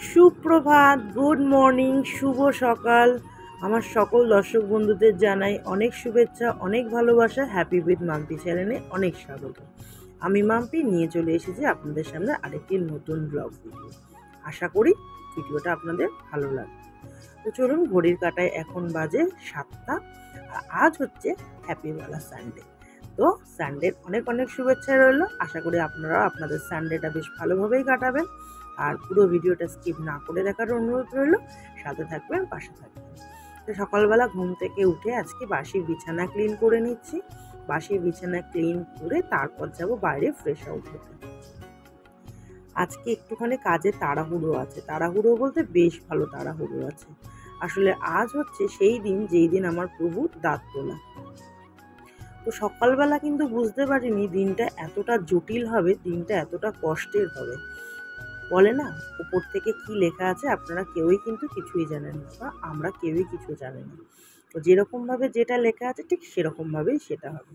সুপ্রভাত, good morning, শুভ সকাল। আমার সকল দর্শক বন্ধুদের জানাই অনেক শুভেচ্ছা, অনেক ভালোবাসা। হ্যাপি উইথ মাম্পি চ্যানেলে অনেক স্বাগত। আমি মাম্পি নিয়ে চলে এসেছি আপনাদের সামনে আরেকটি নতুন ব্লগ ভিডিও। আশা করি ভিডিওটা আপনাদের ভালো লাগবে। তো চলুন, ঘড়ির কাঁটায় এখন বাজে 7টা, আর আজ হচ্ছে হ্যাপিওয়ালা সানডে। তো সানডের অনেক অনেক শুভেচ্ছা রইল। আশা করি আপনারা আপনাদের সানডেটা বেশ ভালোভাবেই কাটাবেন। আর পুরো ভিডিওটা স্কিপ না করে দেখার অনুরোধ রইল। সাথে থাকবেন, পাশে থাকবেন। তো সকালবেলা ঘুম থেকে উঠে আজকে বাসি বিছানা ক্লিন করে নিচ্ছি। বাসি বিছানা ক্লিন করে তারপর যাব বাইরে ফ্রেশ আউট হতে। আজকে একটুখানি কাজে তাড়াহুড়ো আছে। তাড়াহুড়ো বলতে বেশ ভালো তাড়াহুড়ো আছে। আসলে আজ হচ্ছে সেই দিন যেই দিন আমার প্রভুর দাঁত তোলা। তো সকালবেলা কিন্তু বুঝতে পারিনি দিনটা এতটা জটিল হবে, দিনটা এতটা কষ্টের হবে। বলে না, উপর থেকে কি লেখা আছে আপনারা কেউই কিন্তু কিছুই জানেন না, বা আমরা কেউই কিছু জানি না। তো যেরকমভাবে যেটা লেখা আছে ঠিক সেরকমভাবেই সেটা হবে।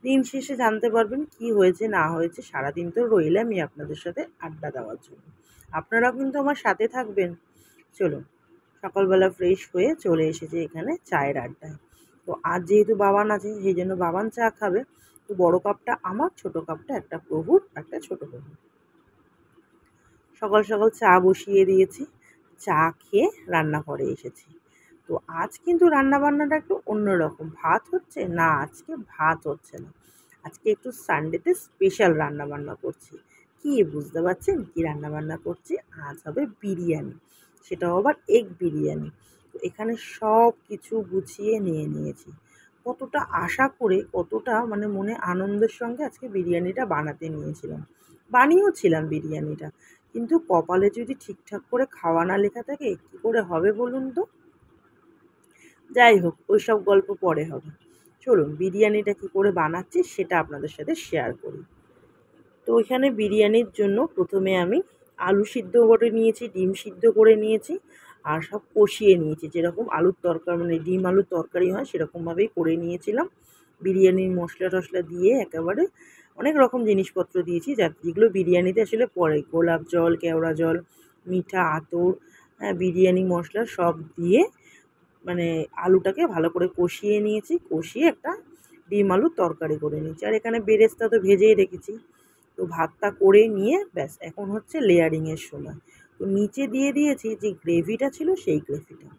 দিন শেষে জানতে পারবেন কি হয়েছে না হয়েছে। সারাদিন তো রইলামই আপনাদের সাথে আড্ডা দেওয়ার জন্য, আপনারাও কিন্তু আমার সাথে থাকবেন। চলুন, সকালবেলা ফ্রেশ হয়ে চলে এসেছে এখানে চায়ের আড্ডায়। তো আজ যেহেতু বাবান আছে সেই জন্য বাবান চা খাবে। তো বড় কাপটা আমার, ছোট কাপটা একটা প্রভুর, একটা ছোট প্রভু। সকাল সকাল চা বসিয়ে দিয়েছি। চা খেয়ে রান্নাঘরে এসেছি। তো আজ কিন্তু রান্নাবান্নাটা একটু অন্যরকম। ভাত হচ্ছে না, আজকে ভাত হচ্ছে না। আজকে একটু সানডেতে স্পেশাল রান্নাবান্না করছি। কি বুঝতে পারছেন কি রান্নাবান্না করছি? আজ হবে বিরিয়ানি, সেটাও আবার এগ বিরিয়ানি। তো এখানে সব কিছু গুছিয়ে নিয়ে নিয়েছি। কতটা আশা করে, কতটা মানে মনে আনন্দের সঙ্গে আজকে বিরিয়ানিটা বানাতে নিয়েছিলাম, বানিয়েও ছিলাম বিরিয়ানিটা। কিন্তু কপালে যদি ঠিকঠাক করে খাওয়া না লেখা থাকে কী করে হবে বলুন তো? যাই হোক, ওইসব গল্প পরে হবে। চলুন বিরিয়ানিটা কী করে বানাচ্ছি সেটা আপনাদের সাথে শেয়ার করি। তো এখানে বিরিয়ানির জন্য প্রথমে আমি আলু সিদ্ধ করে নিয়েছি, ডিম সিদ্ধ করে নিয়েছি, আর সব কষিয়ে নিয়েছি। যেরকম আলুর তরকারি মানে ডিম আলুর তরকারি হয় সেরকমভাবেই করে নিয়েছিলাম। বিরিয়ানির মশলা টশলা দিয়ে একেবারে অনেক রকম জিনিসপত্র দিয়েছি যেগুলো বিরিয়ানিতে আসলে পড়ে। গোলাপ জল, কেওড়া জল, মিঠা আতর, বিরিয়ানি মশলা সব দিয়ে মানে আলুটাকে ভালো করে কষিয়ে নিয়েছি। কষিয়ে একটা ডিম আলুর তরকারি করে নিয়েছি। আর এখানে বেরেস্তা তো ভেজেই রেখেছি। তো ভাতটা করে নিয়ে ব্যাস এখন হচ্ছে লেয়ারিংয়ের সময়। তো নিচে দিয়ে দিয়েছি যে গ্রেভিটা ছিল সেই গ্রেভিটা।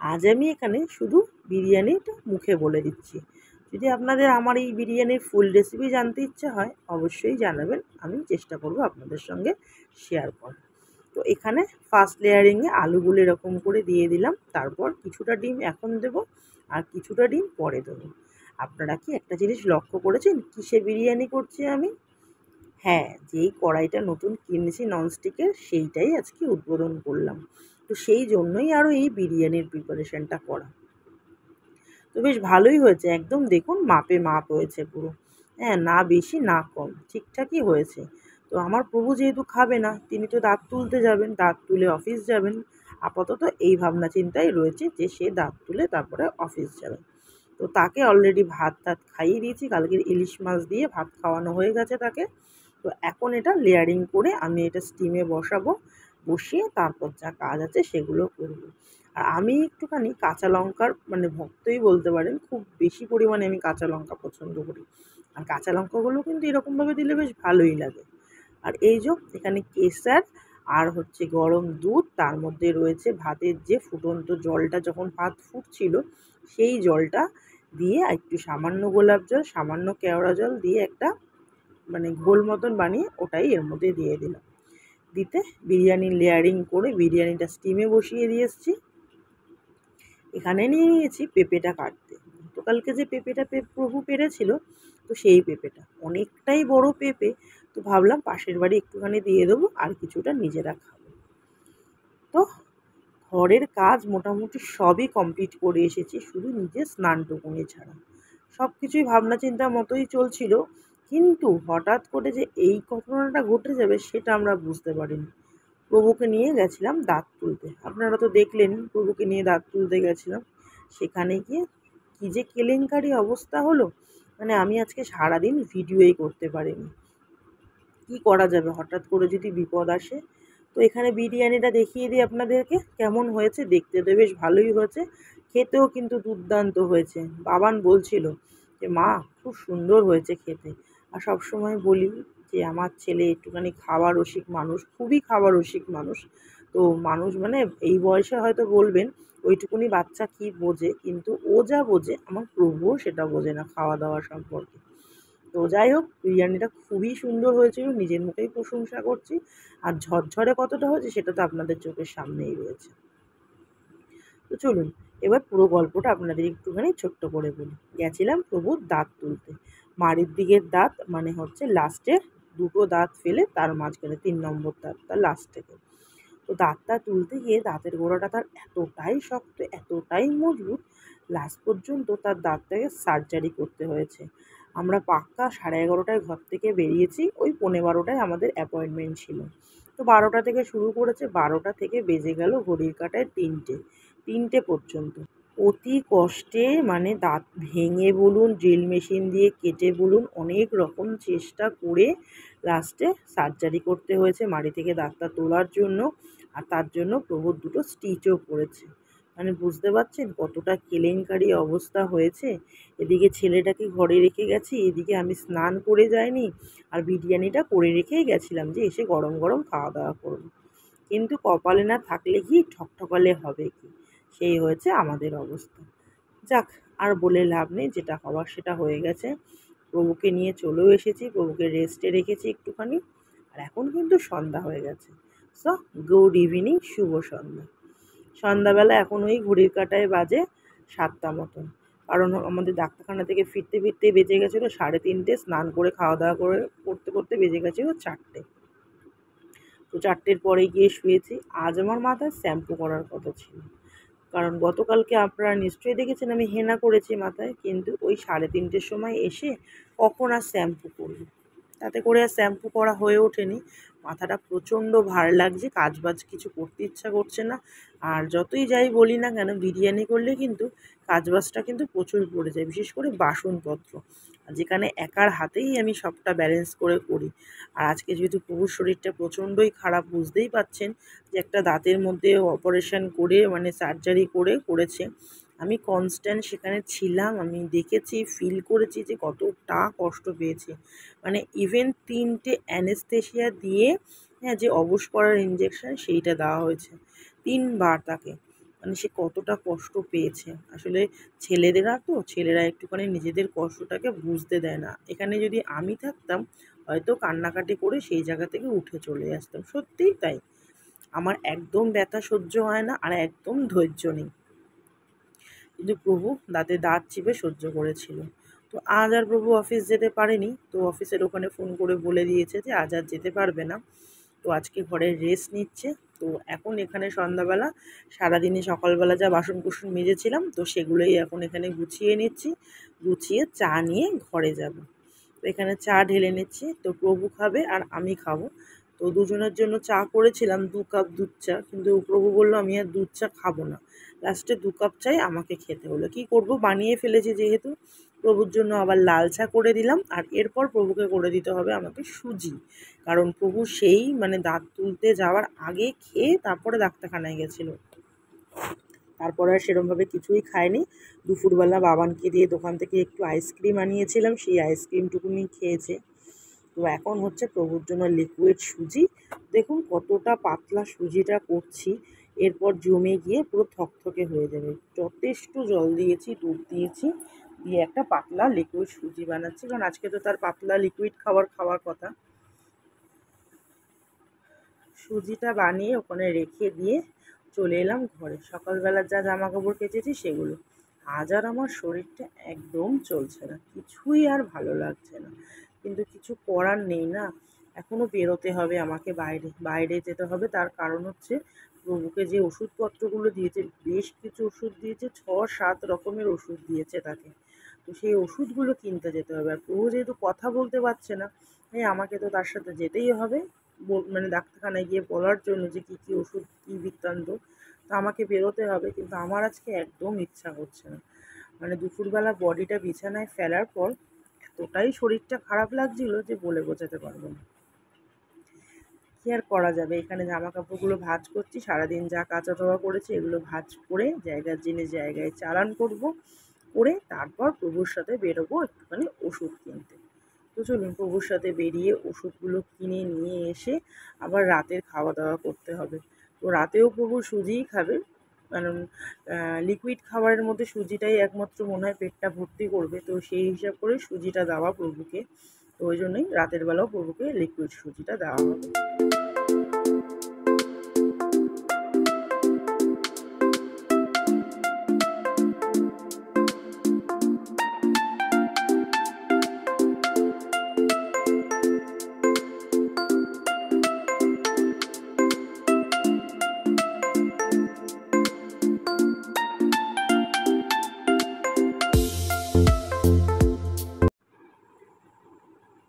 আজ আমি এখানে শুধু বিরিয়ানিটা মুখে বলে দিচ্ছি। যদি আপনাদের আমার এই বিরিয়ানির ফুল রেসিপি জানতে ইচ্ছে হয় অবশ্যই জানাবেন, আমি চেষ্টা করব আপনাদের সঙ্গে শেয়ার করার। তো এখানে ফার্স্ট লেয়ারিংয়ে আলুগুলো এরকম করে দিয়ে দিলাম। তারপর কিছুটা ডিম এখন দেবো, আর কিছুটা ডিম পরে দেবো। আপনারা কি একটা জিনিস লক্ষ্য করেছেন কিসে বিরিয়ানি করছি আমি? হ্যাঁ, যেই কড়াইটা নতুন কিনেছি ননস্টিকের সেইটাই আজকে উদ্বোধন করলাম। তো সেই জন্যই আরও এই বিরিয়ানির প্রিপারেশনটা করা। তো বেশ ভালোই হয়েছে, একদম দেখুন মাপে মাপ হয়েছে পুরো। হ্যাঁ, না বেশি না কম, ঠিকঠাকই হয়েছে। তো আমার প্রভু যেহেতু খাবে না, তিনি তো দাঁত তুলতে যাবেন, দাঁত তুলে অফিস যাবেন। আপাতত এই ভাবনা চিন্তাই রয়েছে যে সে দাঁত তুলে তারপরে অফিস যাবে। তো তাকে অলরেডি ভাত টাত খাইয়ে দিয়েছি, কালকের ইলিশ মাছ দিয়ে ভাত খাওয়ানো হয়ে গেছে তাকে। তো এখন এটা লেয়ারিং করে আমি এটা স্টিমে বসাবো। বসিয়ে তারপর যা কাজ আছে সেগুলো করব। আর আমি একটুখানি কাঁচা লঙ্কার মানে ভক্তই বলতে পারেন। খুব বেশি পরিমাণে আমি কাঁচা লঙ্কা পছন্দ করি। আর কাঁচা লঙ্কাগুলো কিন্তু এরকমভাবে দিলে বেশ ভালোই লাগে। আর এই যে এখানে কেশর আর হচ্ছে গরম দুধ, তার মধ্যে রয়েছে ভাতের যে ফুটন্ত জলটা, যখন ভাত ফুটছিল সেই জলটা দিয়ে একটু সামান্য গোলাপ জল, সামান্য কেওড়া জল দিয়ে একটা মানে ঘোল মতন বানিয়ে ওটাই এর মধ্যে দিয়ে দিলাম। দিতে বিরিয়ানি লেয়ারিং করে বিরিয়ানিটা স্টিমে বসিয়ে দিয়ে এসেছি। এখানে নিয়ে নিয়েছি পেঁপেটা কাটতে। গতকালকে যে পেঁপেটা প্রভু পেরেছিল, তো সেই পেঁপেটা অনেকটাই বড় পেঁপে। তো ভাবলাম পাশের বাড়ি একটুখানি দিয়ে দেবো, আর কিছুটা নিজেরা খাবো। তো ঘরের কাজ মোটামুটি সবই কমপ্লিট করে এসেছি, শুধু নিজের স্নানটুকুনি ছাড়া। সব কিছুই ভাবনা চিন্তার মতোই চলছিল, কিন্তু হঠাৎ করে যে এই ঘটনাটা ঘটে যাবে সেটা আমরা বুঝতে পারিনি। প্রভুকে নিয়ে গেছিলাম দাঁত তুলতে, আপনারা তো দেখলেনই, প্রভুকে নিয়ে দাঁত তুলতে গেছিলাম। সেখানে গিয়ে কী যে কেলেঙ্কারি অবস্থা হলো, মানে আমি আজকে সারাদিন ভিডিওই করতে পারিনি। কি করা যাবে, হঠাৎ করে যদি বিপদ আসে। তো এখানে বিরিয়ানিটা দেখিয়ে দিই আপনাদেরকে কেমন হয়েছে। দেখতে তো বেশ ভালোই হয়েছে, খেতেও কিন্তু দুর্দান্ত হয়েছে। বাবান বলছিল যে মা খুব সুন্দর হয়েছে খেতে। আর সবসময় বলি যে আমার ছেলে একটুখানি খাওয়া রসিক মানুষ, খুবই খাওয়া রসিক মানুষ। তো মানুষ মানে এই বয়সে হয়তো বলবেন ওইটুকুনি বাচ্চা কি বোঝে, কিন্তু ও যা বোঝে আমার প্রভুও সেটা বোঝে না খাওয়া দাওয়া সম্পর্কে। তো যাই হোক, বিরিয়ানিটা খুবই সুন্দর হয়েছিল, নিজের মুখেই প্রশংসা করছি। আর ঝরঝরে কতটা হয়েছে সেটা তো আপনাদের চোখের সামনেই রয়েছে। তো চলুন এবার পুরো গল্পটা আপনাদের একটুখানি ছোট্ট করে বলি। গেছিলাম প্রভুর দাঁত তুলতে। মাড়ির দিকের দাঁত মানে হচ্ছে লাস্টের দুটো দাঁত ফেলে তার মাঝখানে ৩ নম্বর দাঁতটা লাস্ট থেকে। তো দাঁতটা তুলতে গিয়ে দাঁতের গোড়াটা তার এতটাই শক্ত, এতটাই মজবুত, লাস্ট পর্যন্ত তার দাঁতটাকে সার্জারি করতে হয়েছে। আমরা পাক্কা 11:30টায় ঘর থেকে বেরিয়েছি, ওই 11:15টায় আমাদের অ্যাপয়েন্টমেন্ট ছিল। তো 12টা থেকে শুরু করেছে, 12টা থেকে বেজে গেল ঘড়ির কাঁটায় 3টে পর্যন্ত। অতি কষ্টে মানে দাঁত ভেঙে বলুন, ড্রিল মেশিন দিয়ে কেটে বলুন, অনেক রকম চেষ্টা করে লাস্টে সার্জারি করতে হয়েছে মাড়ি থেকে দাঁতটা তোলার জন্য। আর তার জন্য প্রভুর দুটো স্টিচও পড়েছে। মানে বুঝতে পারছেন কতটা কেলেঙ্কারি অবস্থা হয়েছে। এদিকে ছেলেটাকে ঘরে রেখে গেছি, এদিকে আমি স্নান করে যাইনি, আর বিরিয়ানিটা করে রেখেই গেছিলাম যে এসে গরম গরম খাওয়া দাওয়া করবো। কিন্তু কপালে না থাকলে কি, ঠকঠকালে হবে কি, সেই হয়েছে আমাদের অবস্থা। যাক, আর বলে লাভ নেই, যেটা হওয়ার সেটা হয়ে গেছে। প্রভুকে নিয়ে চলেও এসেছি, প্রভুকে রেস্টে রেখেছি একটুখানি। আর এখন কিন্তু সন্ধ্যা হয়ে গেছে। সো গুড ইভিনিং, শুভ সন্ধ্যা। সন্ধ্যাবেলা এখন ওই ঘড়ির কাঁটায় বাজে 7টা মতন। কারণ আমাদের ডাক্তারখানা থেকে ফিরতে ফিরতে বেজে গেছিলো 3:30, স্নান করে খাওয়া দাওয়া করে করতে করতে বেজে গেছিলো 4টে। তো 4টের পরে গিয়ে শুয়েছি। আজ আমার মাথায় শ্যাম্পু করার কথা ছিল, কারণ গতকালকে আপনারা নিশ্চয়ই দেখেছেন আমি হেনা করেছি মাথায়, কিন্তু ওই 3:30টের সময় এসে কখন আর শ্যাম্পু করব। তাতে করে আর শ্যাম্পু করা হয়ে ওঠেনি। মাথাটা প্রচণ্ড ভার লাগছে, কাজবাজ কিছু করতে ইচ্ছা করছে না। আর যতই যাই বলি না কেন, বিরিয়ানি করলে কিন্তু কাজবাজটা কিন্তু প্রচুর পড়ে যায়, বিশেষ করে বাসনপত্র, যেখানে একার হাতেই আমি সবটা ব্যালেন্স করে করি। আর আজকে যেহেতু প্রভুর শরীরটা প্রচণ্ডই খারাপ, বুঝতেই পারছেন যে একটা দাঁতের মধ্যে অপারেশন করে মানে সার্জারি করে করেছে। আমি কনস্ট্যান্ট সেখানে ছিলাম, আমি দেখেছি, ফিল করেছি যে কতটা কষ্ট পেয়েছে। মানে ইভেন 3টে অ্যানেস্থেশিয়া দিয়ে, হ্যাঁ, যে অবশ করার ইঞ্জেকশন সেইটা দেওয়া হয়েছে 3বার তাকে। মানে সে কতটা কষ্ট পেয়েছে। আসলে ছেলেরা একটুখানি নিজেদের কষ্টটাকে বুঝতে দেয় না। এখানে যদি আমি থাকতাম হয়তো কান্নাকাটি করে সেই জায়গা থেকে উঠে চলে আসতাম। সত্যিই তাই। আমার একদম ব্যথা সহ্য হয় না, আর একদম ধৈর্য নেই। কিন্তু প্রভু দাঁতে দাঁত চিপে সহ্য করেছিল। তো আজ আর প্রভু অফিস যেতে পারেনি। তো অফিসের ওখানে ফোন করে বলে দিয়েছে যে আজ আর যেতে পারবে না। তো আজকে ঘরে রেস্ট নিচ্ছে। তো এখন এখানে সন্ধ্যাবেলা সারাদিনে সকালবেলা যা বাসন-কুসন মেজেছিলাম, তো সেগুলোই এখন এখানে গুছিয়ে নিচ্ছি। গুছিয়ে চা নিয়ে ঘরে যাব। তো এখানে চা ঢেলে নিচ্ছি। তো প্রভু খাবে আর আমি খাবো। তো দুজনের জন্য চা করেছিলাম 2 কাপ দুধ চা, কিন্তু প্রভু বলল আমি আর দুধ চা খাবো না। লাস্টে 2 কাপ চাই আমাকে খেতে হলো। কী করব, বানিয়ে ফেলেছি যেহেতু। প্রভুর জন্য আবার লাল চা করে দিলাম, আর এরপর প্রভুকে করে দিতে হবে আমাকে সুজি। কারণ প্রভু সেই মানে দাঁত তুলতে যাওয়ার আগে খেয়ে তারপরে ডাক্তারখানায় গেছিলো। তারপরে আর সেরমভাবে কিছুই খায়নি। দুপুরবেলা বাবানকে দিয়ে দোকান থেকে একটু আইসক্রিম আনিয়েছিলাম, সেই আইসক্রিমটুকুনি খেয়েছে। তো এখন হচ্ছে প্রভুর জন্য লিকুইড সুজি। দেখুন কতটা পাতলা সুজিটা করছি, এরপর জমে গিয়ে পুরো থকথকে হয়ে যাবে। যথেষ্ট জল দিয়েছি, দুধ দিয়েছি, দিয়ে একটা পাতলা লিকুইড সুজি বানাচ্ছি, কারণ আজকে তো তার পাতলা লিকুইড খাওয়ার কথা। সুজিটা বানিয়ে ওখানে রেখে দিয়ে চলে এলাম ঘরে। সকালবেলা যা জামা কাপড় কেচেছি সেগুলো। আজ আর আমার শরীরটা একদম চলছে না, কিছুই আর ভালো লাগছে না, কিন্তু কিছু করার নেই না। এখনও বেরোতে হবে আমাকে, বাইরে যেতে হবে। তার কারণ হচ্ছে প্রভুকে যে ওষুধপত্রগুলো দিয়েছে, বেশ কিছু ওষুধ দিয়েছে, 6-7 রকমের ওষুধ দিয়েছে তাকে। তো সেই ওষুধগুলো কিনতে যেতে হবে। আর প্রভু যেহেতু কথা বলতে পারছে না, তাই আমাকে তো তার সাথে যেতেই হবে, মানে ডাক্তারখানায় গিয়ে বলার জন্য যে কী কী ওষুধ, কী বৃত্তান্ত। তো আমাকে বেরোতে হবে, কিন্তু আমার আজকে একদম ইচ্ছা করছে না। মানে দুপুরবেলা বডিটা বিছানায় ফেলার পর এতটাই শরীরটা খারাপ লাগছিল যে বলে বোঝাতে পারবো না। কী আর করা যাবে। এখানে জামা কাপড়গুলো ভাঁজ করছি, সারাদিন যা কাচা ধোয়া করেছি এগুলো ভাঁজ করে জায়গার জিনিস জায়গায় চালান করব, করে তারপর প্রভুর সাথে বেরোবো একটুখানি ওষুধ কিনতে। তো চলুন প্রভুর সাথে বেরিয়ে ওষুধগুলো কিনে নিয়ে এসে আবার রাতের খাওয়া দাওয়া করতে হবে। তো রাতেও প্রভু সুজিই খাবে, কারণ লিকুইড খাবারের মধ্যে সুজিটাই একমাত্র মনে হয় পেটটা ভর্তি করবে। তো সেই হিসাব করে সুজিটা দেওয়া প্রভুকে। তো ওই জন্যই রাতের বেলাও প্রভুকে লিকুইড সুজিটা দেওয়া হবে।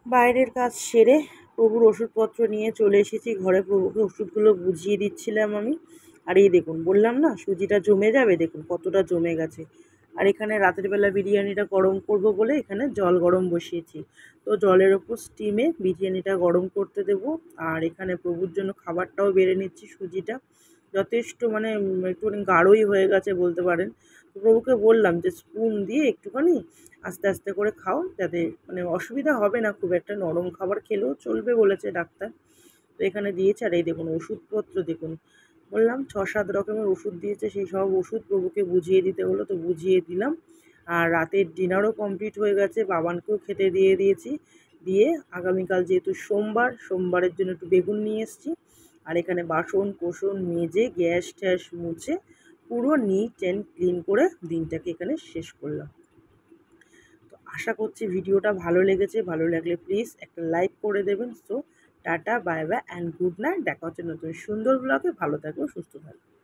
বাইরের কাজ সেরে প্রভুর ওষুধপত্র নিয়ে চলে এসেছি ঘরে। প্রভুকে ওষুধগুলো বুঝিয়ে দিচ্ছিলাম আমি। আর এই দেখুন, বললাম না সুজিটা জমে যাবে, দেখুন কতটা জমে গেছে। আর এখানে রাতের বেলা বিরিয়ানিটা গরম করব বলে এখানে জল গরম বসিয়েছি। তো জলের ওপর স্টিমে বিরিয়ানিটা গরম করতে দেব। আর এখানে প্রভুর জন্য খাবারটাও বেড়ে নিচ্ছি। সুজিটা যথেষ্ট মানে একটুখানি গাঢ়ই হয়ে গেছে বলতে পারেন। তো প্রভুকে বললাম যে স্পুন দিয়ে একটুখানি আস্তে আস্তে করে খাও, যাতে মানে অসুবিধা হবে না খুব একটা, নরম খাবার খেলেও চলবে বলেছে ডাক্তার। তো এখানে দিয়েছে। আর এই দেখুন ওষুধপত্র দেখুন, বললাম 6-7 রকমের ওষুধ দিয়েছে, সেই সব ওষুধ প্রভুকে বুঝিয়ে দিতে হলো, তো বুঝিয়ে দিলাম। আর রাতের ডিনারও কমপ্লিট হয়ে গেছে, বাবানকেও খেতে দিয়ে দিয়েছি। দিয়ে আগামীকাল যেহেতু সোমবারের জন্য একটু বেগুন নিয়ে এসেছি। আর এখানে বাসন কোসন মেজে গ্যাস ট্যাস মুছে পুরো নিট অ্যান্ড ক্লিন করে দিনটাকে এখানে শেষ করলাম। তো আশা করছি ভিডিওটা ভালো লেগেছে। ভালো লাগলে প্লিজ একটা লাইক করে দেবেন। So tata, bye bye and good night. দেখা হচ্ছে নতুন সুন্দর ব্লগে। ভালো থাকবেন, সুস্থ থাকবেন।